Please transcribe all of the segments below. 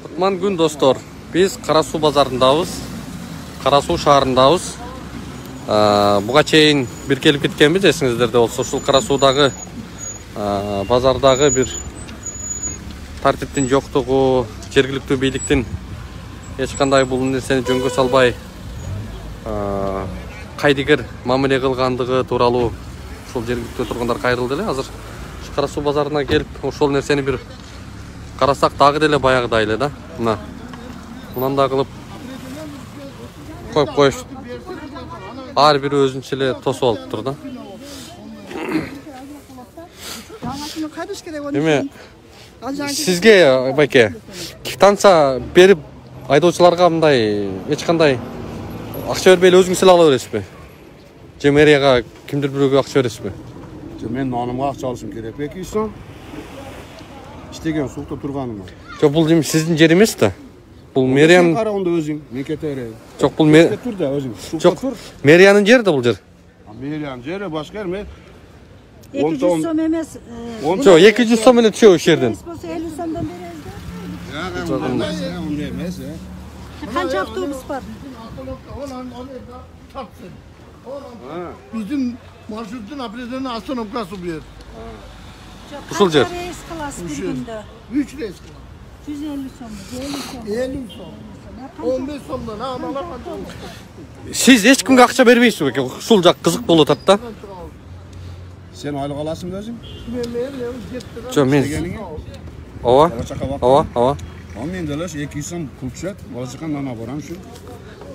Кутман күн достор. Biz Карасуу базарындабыз. Карасуу шаарындабыз. Буга чейин бир келип кеткенбиз, эсиңиздерде болсо. Ушул Карасуудагы базардагы бир тартиптин жоктугу, жергиликтүү бийликтин эч кандай бул нерсени жөнгө салбай кайдыгер мамиле кылгандыгы тууралуу ушул жергиликтүү тургундар кайрылды эле. Азыр Карасуу базарына келип ошол нерсени бир карасак дагы деле баягыдай эле да. Мына. Мындан да кылып коюп ар бири өзүнчө эле тосуп алыптыр да. Эме сизге байке квитанция берип айдоочуларга мындай эч кандай акча бербей эле өзүңүз эле ала бересизби? Же мэрияга кимдир бирөөгө акча бересизби? Мен нанымга акча алышым керек. 200 сом. Иштеген сукта турганыма. Жок, бул жем сиздин жер эмес да. Бул мэриянын кара онда өзүң, мен кете берейин. Жок, бул тур да өзүң. Жок, мэриянын жери да бул жер. Мэриянын жери башка эме. 200 сом эмес. Жок, 200 сом менен түшөбүз жерден. 50 сомдон беребиз да. Онда эмес, Канча автобус бар? Bizim marşrutun apretinin astronomkası bu yer. Ушул жер. Рейс кыласыз бир күндө? 3 reis. 150 сом, 50 som. 15 somdan ha analar kança. Siz эч кимге акча бербейсизби беке? Ушул жак кызык болуп атат да. Sen айлык аласың өзүң? Жок, мен Ооба. Мен деле 200 сом пул түшөт. Бала чакан нана барам ушу.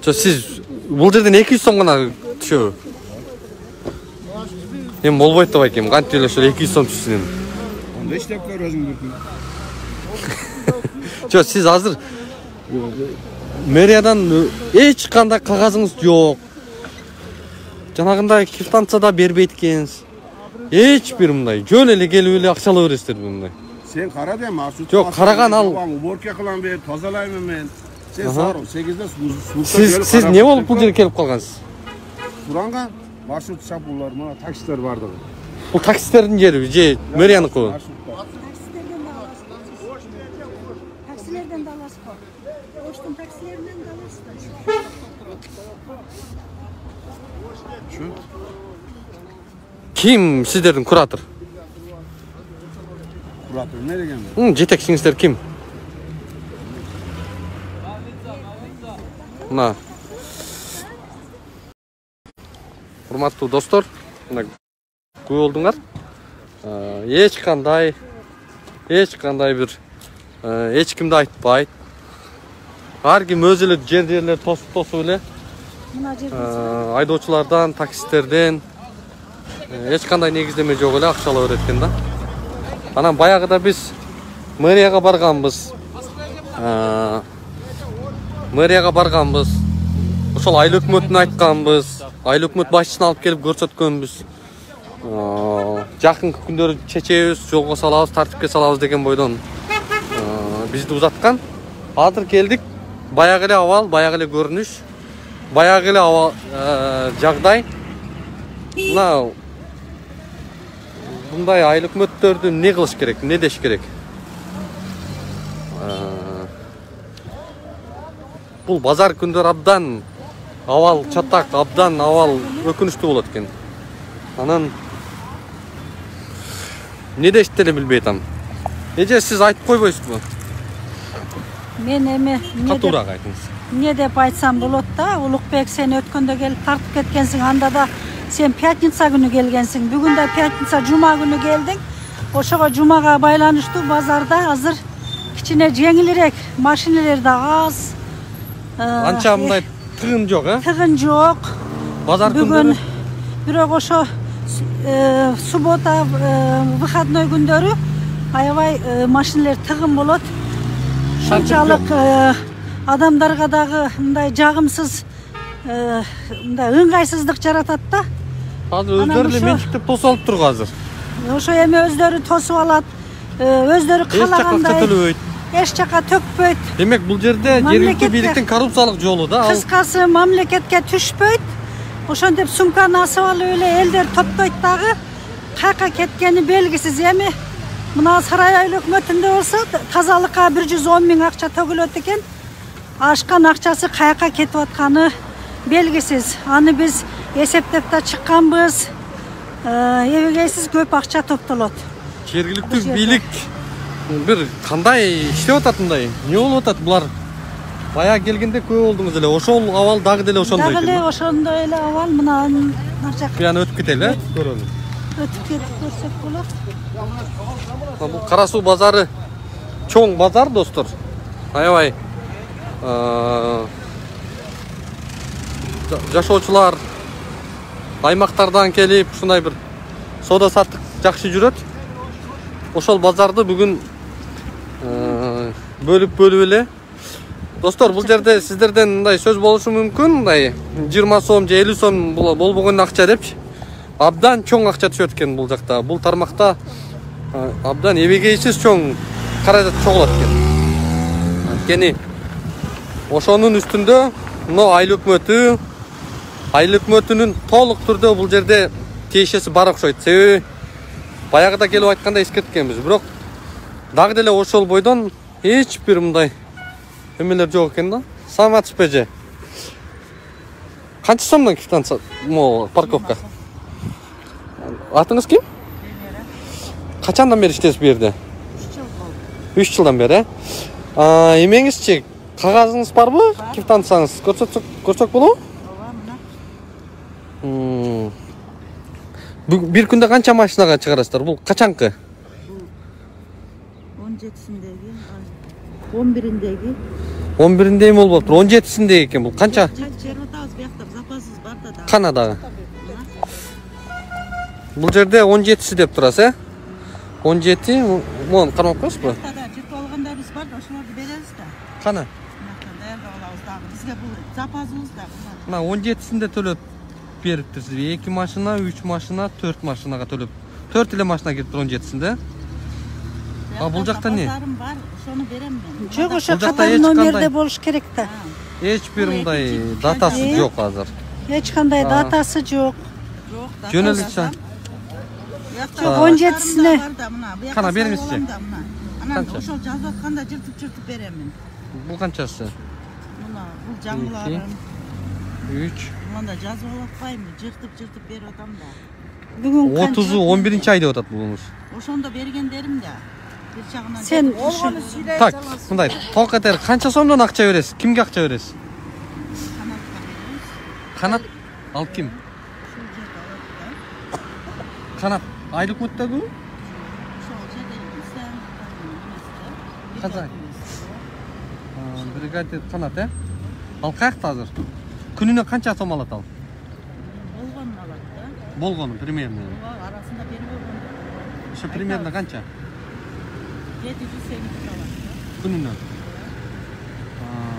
Жок, сиз бул жерден 200 сом гана түшөбү? Эми болбойт да байкем. Кантип эле ошол 200 сом түшсүн эми. Онда иштеп көр өзүң бир күн. Жок, сиз азыр мэриядан эч кандай кагазыңыз жок. Жанагындай квитанция да бербейт экенсиз. Эч бир мындай жөн эле келип эле акча ала бересиздерби мындай? Сен кара да маршрут. Жок, караган ал. Уборка кылам бер, тазалайм мен. Сен сарым 8де сулукта Сиз не болуп бул жерге келип калгансыз? Суранган маршрут шабуулар, мына таксилер бардыгы. Бул таксистердин жери же мэрияныкы? Таксилерден да аласыз го. Оштун таксилеринен да аласыз. Ким сиздердин куратор? Куратор эмне деген? Жетекчиңиздер ким? Мына. Урматтуу достор, мына күбө болдуңар. Эч кандай бир эч кимди айтпайт. Ар ким өзү эле жерлер тосуп эле. Мына жерде Айдоочулардан, таксистерден эч кандай негиздеме жок эле акча ала берет экен да. Анан баягыда биз мэрияга барганбыз. Ошол айыл өкмөтүнө айтканбыз. Айыл өкмөт башчысын алып келип көрсөткөнбүз. Жакынкы күндөрү чечебиз, жолго салабыз, тартипке салабыз деген бойдон бизди узаткан. Азыр келдик. Баягы эле абал, баягы эле көрүнүш, баягы эле жагдай. Мына мындай айыл өкмөттөрдү эмне кылыш керек, эмне деш керек? Бул базар күндөр абдан абал чатак, абдан абал өкүнүчтүү болот экен. Анан эмне дешти деле билбей атам. Эже сиз айтып койбойсузбу? мен эми Катуураак айтыңыз. эмне деп айтсам болот да? Улукбек, сен өткөндө келип тартып кеткенсиң, анда да сен пятница күнү келгенсиң. Бүгүн да пятница, жума күнү келдиң. Ошого жумага байланыштуу базарда азыр кичине жеңилирээк, машиналар да аз. Анча мындай тыгын жок, Тыгын жок. Базар Бүгүн бирок ошо суббота, выходной күндөрү аябай машиналар тыгын болот. Ушунчалык адамдарга дагы мындай жагымсыз, мындай ыңгайсыздык жаратат да. Азыр өздөрү эле ментиктеп тосуп алып тургу азыр. Ошо эми өздөрү тосуп алат, өздөрү каалагандай эч жака төкпөйт. Демек бул жерде жергиликтүү бийликтин коррупциялык жолу да. Кыскасы мамлекетке түшпөйт. Ошентип сумканы асып алып эле элдер топтойт дагы. Каяка кеткени белгисиз. Эми Mına Saray Aylı hökümetinde olsa тазалыкка 110 000 акча төгүлөт экен. Ашкан акчасы каяка кетип атканы белгисиз. Аны биз эсептеп да чыкканбыз. Эбегейсиз көп акча топтолот. Жергиликтүү бийлик бир кандай иштеп атат мындай? Эмне болуп атат булар? Бая келгенде көп болдуңуз эле. Ошол абал дагы деле ошондой экен. Дагы эле ошондой эле абал. Мына наржак Яны өтүп кетели, көрөлү. өтүп кетип көрсөк болот. Бул Кара Суу базары чоң базар, достор. Аябай жашоочулар аймактардан келип, ушундай бир соода саттык жакшы жүрөт. Ошол базарды бүгүн бөлүп эле. Достор, бул жерде сиздерден мындай сөз болушу мүмкүн, мындай 20 сом же 50 сом болбогон акча депчи. Абдан чоң акча түшөт экен бул жакта. Бул тармакта абдан эбегейсиз чоң каражат чогулат экен. Анткени ошонун үстүндө мына айыл өкмөтүнүн толук түрдө бул жерде тиешеси бар окшойт. Себеби баягыда келип айтканда эскерткенбиз. Бирок дагы деле ошол бойдон эч бир мындай эмелер жок экен да. Саламатсызбы эже? Канча сомдон квитанция парковка? Атыңыз ким? Качандан бери иштейсиз бу жерде? 3 жылдан бери. Эмеңизчи, кагазыңыз барбы? Квитанцияңыз көрсөк болобу? Бир күндө канча машинага чыгарасыздар? Бул качанкы? 17-синдеги, 11-индеги. 11-inde эме болуп атыр, 17-синдеги экен. Бул канча? Жерде атабыз бияктап запасыбыз бар да. Кана дагы. Бул жерде 17-си деп турасыз, 17, мон кармап коесузбу? Жыртып алгандарыбыз бар да, ошолорду беребиз да. Кана? Даярдап алабыз дагы. Бизге бул запасыбыз да. Мына 17-синде төлөп бериптирсиз. 2 машина, 3 машина, 4 машинага төлөп. 4 эле машина кириптир 17-синде. Бул жакта не? Запасарым бар, ошону берем мен. Жок, Бул ошо жакта катар эч номерде кандай- болуш керек да. Эч бир мындай датасы жок азыр. Эч кандай датасы жок. Жөнөлүшчү. 17-сине. Кана бериңизчи. Анан ошол жазып атканда жыртып беремин. Бул канчасы? Мына бул жаңыларым. 3. Мында жазып алатпаймын, жыртып берип атам да. Бүгүн 30'u 11. ay деп атат булуңуз. Ошондо бергендерим да. Бир жагынан сен Так, мындай, толук этер канча сомдон акча бересиз? Кимге акча бересиз? Канат ал ким? Канат айыл өкмөттөгү? Казак. Бригадир Канат, Ал каякта азыр? Күнүнө канча сом алат ал? болгонун алат да. Болгону примерно. Арасында бери болгону. Ошо примерно канча? 700 алат. Күнүнө.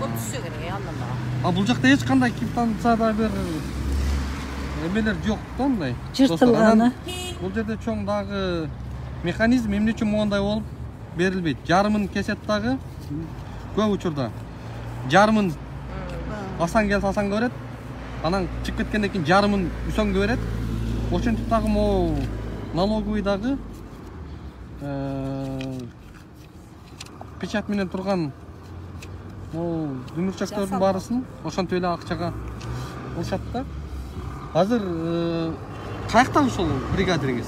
Көп түшө керек, андан Бул жакта эч кандай квитанцияда бир эмелер жок да мындай. Жыртылганы. Бул жерде чоң дагы механизм эмне үчүн моундай болуп берилбейт. Жарымын кесет дагы көп учурда. Жарымын асан келсе асанга берет. Анан чыгып кеткенден кийин жарымын үсөнгө берет. Ошентип дагы могу налоговый дагы печать менен турган дүмүрчөктөрдүн баарысын ошентип эле акчага алышат да. Азыр каякта ошол бригадириңиз?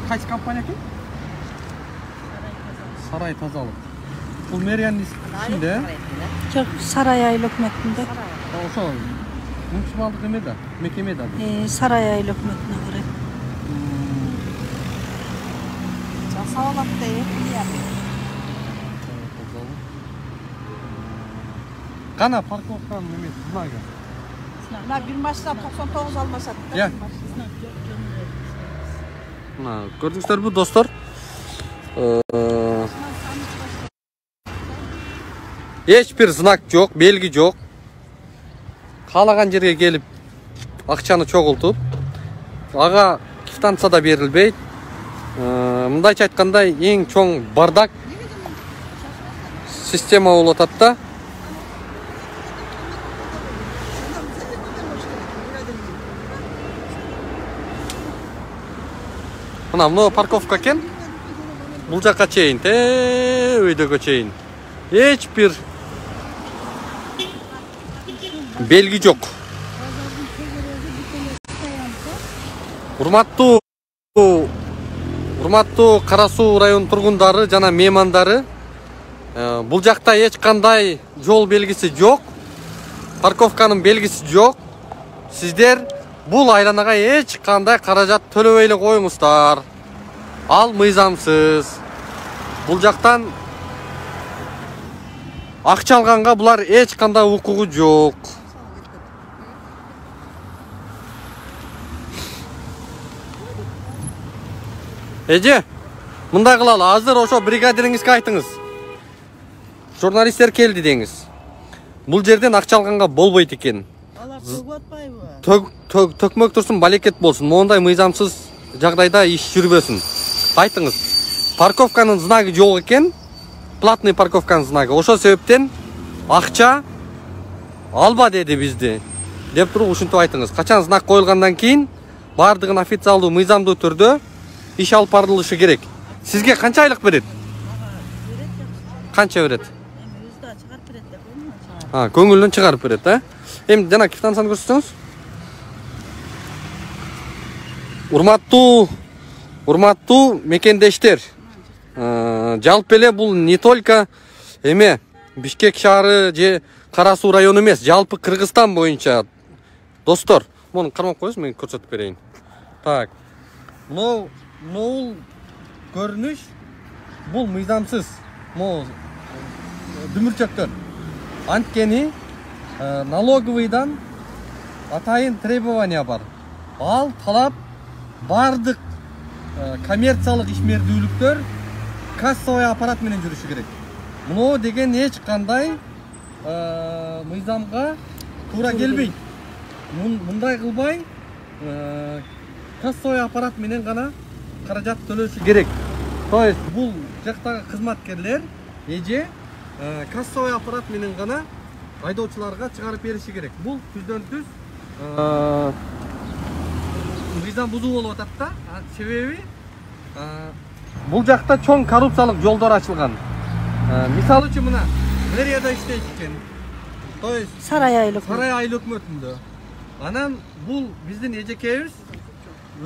Кайсы компания экен? Сарай тазалык. Бул мэриянын ичинде? Жок, Сарай айыл өкмөтүндө. Ошол муниципалдык эме да, мекеме да. Сарай айыл өкмөтүнө карайт. Жасалат да эми. Кана парковканын эмеси знагы. Мына бир машина 99 алмашат. Я. Мына көрдүңүздөрбү достор? Эч бир знак жок, белги жок. Каалаган жерге келип акчаны чогултуп, ага квитанция да берилбейт. Мындайча айтканда эң чоң бардак система болуп атат да. Мына парковка экен. Бул жакка чейин, өйдөгө чейин. Эч бир белги жок. Урматтуу Кара Суу район тургундары жана меймандары, бул жакта эч кандай жол белгиси жок, парковканын белгиси жок. Сиздер бул айланага эч кандай каражат төлөбөй эле коюңуздар. Ал мыйзамсыз. Бул жактан акча алганга булар эч кандай укугу жок. Эже, мындай кылалы, азыр ошо бригадириңизге айтыңыз. Журналисттер келди деңиз. Бул жерден акча алганга болбойт экен. Алар төгүп атпайбы? Төкмөк турсун, балекет болсун. Мондай мыйзамсыз жагдайда иш жүрбөсүн. Айтыңыз. Парковканын знагы жок экен. Платный парковканын знагы. Ошол себептен акча алба деди бизди. Деп туруп ушинтип айтыңыз. Качан знак коюлгандан кийин бардыгын официалдуу, мыйзамдуу түрдө иш алып барылышы керек. Сизге канча айлык берет? Канча берет? Көңүлдөн чыгарып берет, Эми жана квитанцияны көрсөтсөңүз. Урматтуу мекендештер. Жалпы эле бул не только эме Бишкек шаары же Кара Суу району эмес, жалпы Кыргызстан боюнча. Достор, муну кармап коюңуз, мен көрсөтүп берейин. Так. Бул көрүнүш, бул мыйзамсыз. Могу дүмүрчөктөр. Анткени налоговыйдан атайын требования бар. Ал талап бардык коммерциялык ишмердүүлүктөр кассовый аппарат менен жүрүшү керек. Муну деген эч кандай мыйзамга туура келбейт. Мындай кылбай кассовый аппарат менен гана каражат төлөшү керек. То есть бул жактагы кызматкерлер эже кассовый аппарат менен гана айдоочуларга чыгарып бериши керек. Бул түздөн түз мыйзам бузуу болуп атат да. Себеби бул жакта чоң коррупциялык жолдор ачылган. Мисалы үчүн мына мэрияда иштейт экен. То есть Сарай айыл өкмөтүндө. Анан бул биздин эжекебиз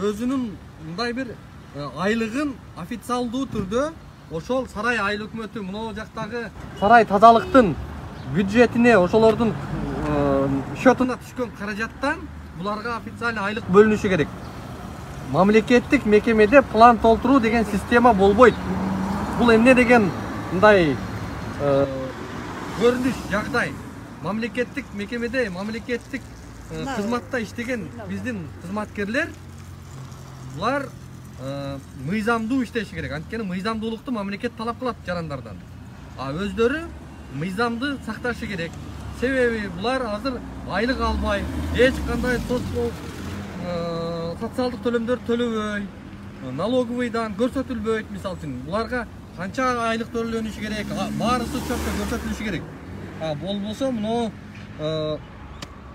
өзүнүн мындай бир айлыгын официалдуу түрдө ошол Сарай айыл өкмөтү мына жактагы сарай тазалыктын бюджетине, ошолордун счетуна түшкөн каражаттан буларга официаль айлык бөлүнүшү керек. Мамлекеттик мекемеде план толтуруу деген система болбойт. Бул эмне деген мындай көрүнүш, жагдай. Мамлекеттик мекемеде, мамлекеттик кызматта иштеген биздин кызматкерлер булар мыйзамдуу иштеши керек. Анткени мыйзамдуулукту мамлекет талап кылат жарандардан. Өздөрү мыйзамды сакташы керек. Себеби булар азыр айлык албай, эч кандай социалдык төлөмдөр төлөбөй, налоговыйдан көрсөтүлбөйт, мисалы үчүн. Буларга канча айлык төлөнүшү керек, баарысы чөпкө көрсөтүлүшү керек. Болбосо мына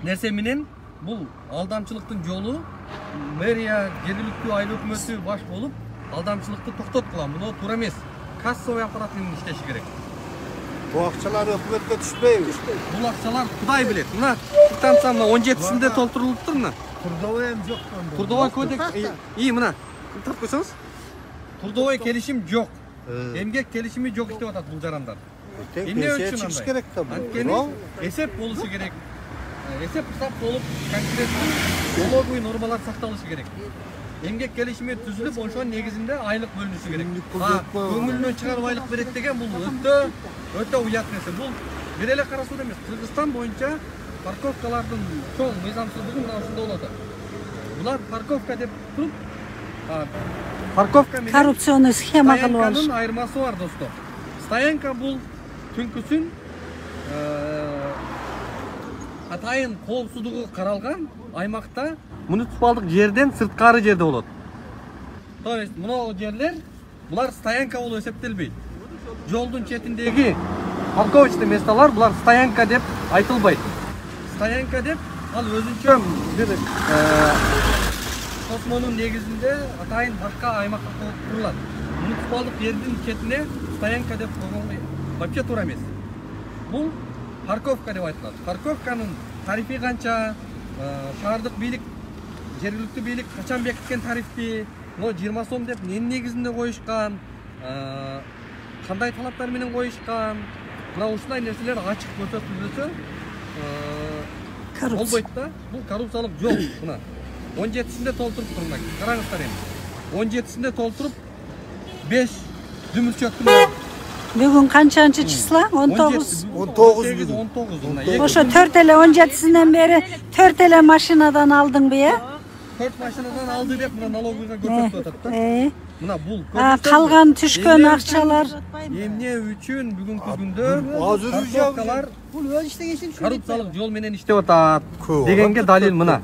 нерсе менен бул алдамчылыктын жолу мэрия, жергиликтүү айыл өкмөтү баш болуп алдамчылыкты токтоткула. Мына туура эмес. Кассовый аппарат менен иштеши керек. Бул акчалар өкмөткө түшпөйбү? Бул акчалар Кудай билет. Мына квитанция 17-синде толтурулуптур мына. Трудовой жок. Трудовой кодекс мына. Тап койсоңуз. Трудовой келишим жок. Эмгек келишими жок деп атат бул жарандар. Эмне үчүн андай? Керек да бул. Анткени эсеп болушу керек. Эсеп кытап болуп, конкреттүү налоговый нормалар сакталышы керек. Эмгек келишими түзүлүп, ошонун негизинде айлык бөлүнүшү керек. Көңүлүнөн чыгарып айлык берет деген бул өтө уят нерсе. Бул бир эле Кара Сууда эмес, Кыргызстан боюнча парковкалардын чоң мыйзамсыздыгы мына ушунда болот. Булар парковка деп туруп, парковка менен коррупционный схема кылып алыш. Стоянканын айырмасы бар, достор. Стоянка бул түнкүсүн атайын коопсуздугу каралган аймакта муниципалдык жерден сырткары жерде болот. То есть мына жерлер булар стоянка болуп эсептелбейт. Жолдун четиндеги парковочный месталар булар стоянка деп айтылбайт. Стоянка деп ал өзүнчө бир сосмонун негизинде атайын башка аймакка курулат. Муниципалдык жердин четине стоянка деп койгонго вообще туура эмес. Бул парковка деп айтылат. Парковканын тарифи канча? Шаардык бийлик, жергиликтүү бийлик качан бекиткен тарифти? 20 сом деп эмне негизинде коюшкан? Кандай талаптар менен коюшкан? Мына ушундай нерселер ачык көрсөтүлсө болбойт да. Бул коррупциялык жол. Мына 17-синде толтуруп турмак. Караңыздар эми. 17-синде толтуруп 5 дүмүрчөктүн Бүгүн канчанчы числа? 19. 19. Ошо 4 эле 17-синен бери 4 эле машинадан алдыңбы, э? 4 машинадан алды деп мына налогыйга көрсөтүп атат да. Мына бул Калган түшкөн акчалар эмне үчүн бүгүнкү күндө парковкалар Бул өз иштегенсин коррупциялык жол менен иштеп атат дегенге далил мына. 2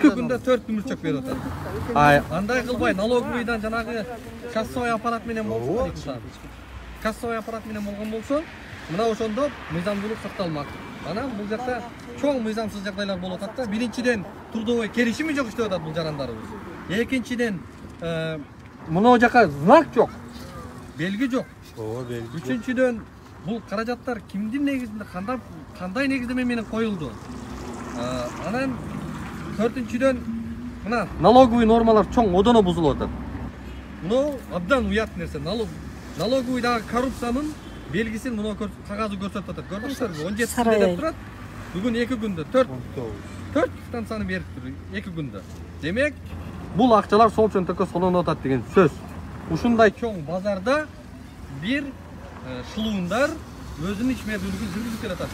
күндө 4 дүмүрчөк берип атат. Андай кылбай налоговыйдан жанагы кассовый аппарат менен болсо, кассовый аппарат менен болгон болсо, мына ошондо мыйзамдуулук сакталмак. Анан бул жакта чоң мыйзамсыз жагдайлар болуп атат да. Биринчиден трудовой келишими жок иштеп атат бул жарандарыбыз. Экинчиден мына жака знак жок, белги жок. Үчүнчүдөн бул каражаттар кимдин негизинде, кандай негиздеме менен коюлду? Анан төртүнчүдөн мына налоговый нормалар чоң одоно бузулуп атат. Мына абдан уят нерсе. Налоговыйдагы коррупциянын белгисин мына кагазы көрсөтүп атат. Көрдүңүздөрбү? 17 деп турат. Бүгүн 2 күндө 4 станцияны бериптир 2 күндө. Демек, бул акчалар сол чөнтөккө солонуп атат деген сөз. Ушундай чоң базарда бир шылуундар өзүнүн ишмердүүлүгүн жүргүзүп келатат.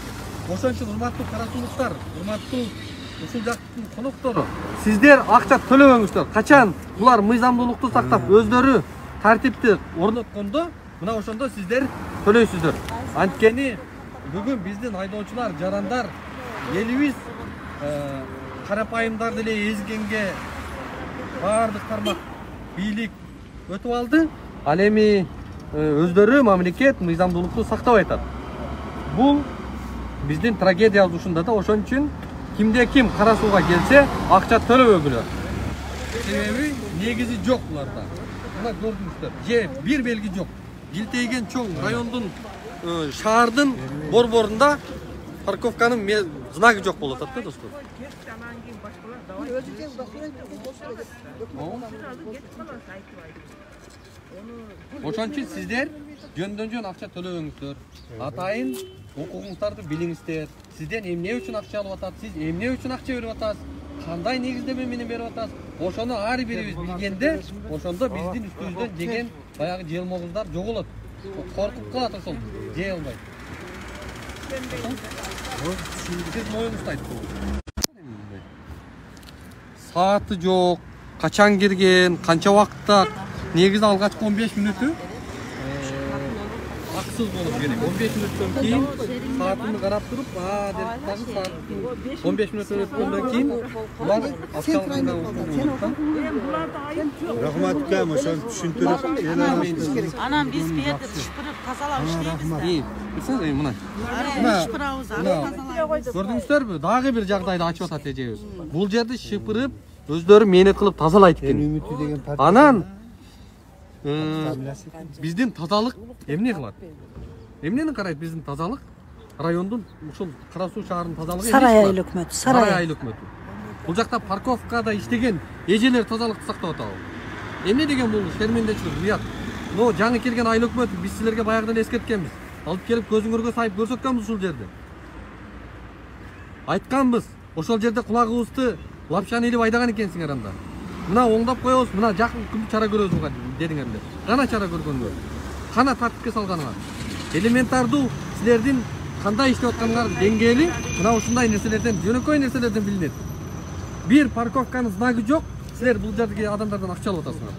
Ошон үчүн урматтуу карасуулуктар, урматтуу ушул жактын коноктору, сиздер акча төлөбөңүздөр. Качан булар мыйзамдуулукту сактап, өздөрү тартипти орноткондо, мына ошондо сиздер төлөйсүздөр. Анткени бүгүн биздин айдоочулар, жарандар, элибиз карапайымдарды эле эзгенге баардык тармак бийлик өтүп алды. Ал эми өздөрү мамлекет мыйзамдуулукту сактабай атат. Бул биздин трагедиябыз ушунда да. Ошон үчүн кимде ким кара сууга келсе, акча төлөбөгүлөр. Себеби негизи жок буларда. Мына көрдүңүздөр, же бир белги жок. Жылтейген чоң райондун, шаардын борборунда парковканын знагы жок болуп атат да, достор. Ошон үчүн сиздер жөндөн акча төлөбөңүздөр. Атайын укугуңуздарды билиңиздер. Сизден эмне үчүн акча алып атат, сиз эмне үчүн акча берип атасыз, кандай негиздеме менен берип атасыз. Ошону ар бирибиз билгенде, ошондо биздин үстүбүздөн жеген баягы желмогуздар жоголот. Коркуп калат ошол, жей албай. Сиз моюңузду айтып. Сааты жок, качан кирген, канча убакытта, негизи алгачкы 15 мүнөтү аксыз болуп керек. 15 мүнөттөн кийин саатымды карап туруп, деп дагы саат 15 мүнөт өткөндөн кийин булар акчалыгына Рахмат кем, ошон түшүндүрүп Анан биз bu yerде түшпүрүп тазалап иштейбиз да. Мына. Көрдүңүздөрбү? Дагы бир жагдайды ачып атат эжебиз. Бул жерди шыпырып, өздөрү мээнет кылып тазалайт экен. Анан биздин тазалык эмне кылат? Эмнени карайт биздин тазалык? Райондун ушул Кара Суу шаарынын тазалыгы Сарай айыл өкмөтү. Сарай айыл өкмөтү. Бул жакта парковкада иштеген эжелер тазалыкты сактап атабы? Эмне деген бул шермендечилик, уят? Но жаңы келген айыл өкмөтү биз силерге баягыдан эскерткенбиз. Алып келип көзүңөргө сайып көрсөткөнбүз ушул жерде. Айтканбыз, ошол жерде кулагыбызды лапшаны илип айдаган экенсиңер анда. Мына оңдоп коебуз, мына жакын күндө чара көрөбүз буга дедиңерлер. Кана чара көргөнүңөр? Кана тартипке салганыңар? Элементардуу силердин кандай иштеп атканыңардын деңгээли мына ушундай нерселерден, жөнөкөй нерселерден билинет. Бир парковканын знагы жок, силер бул жердеги адамдардан акча алып атасыңар.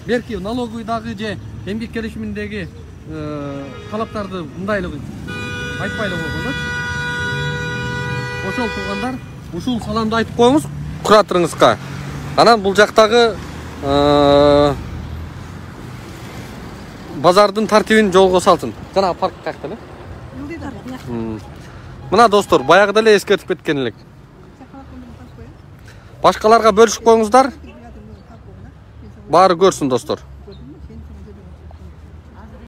Берки налоговыйдагы же эмгек келишиминдеги талаптарды мындай эле айтпай эле койгондочу. Ошол тургандар ушул саламды айтып коюңуз кураторуңузга. Анан бул жактагы базардын тартибин жолго салсын. Жана парк каякта эле? Мына достор, баягыда эле эскертип кеткен элек. Башкаларга бөлүшүп коюңуздар. Баары көрсүн достор.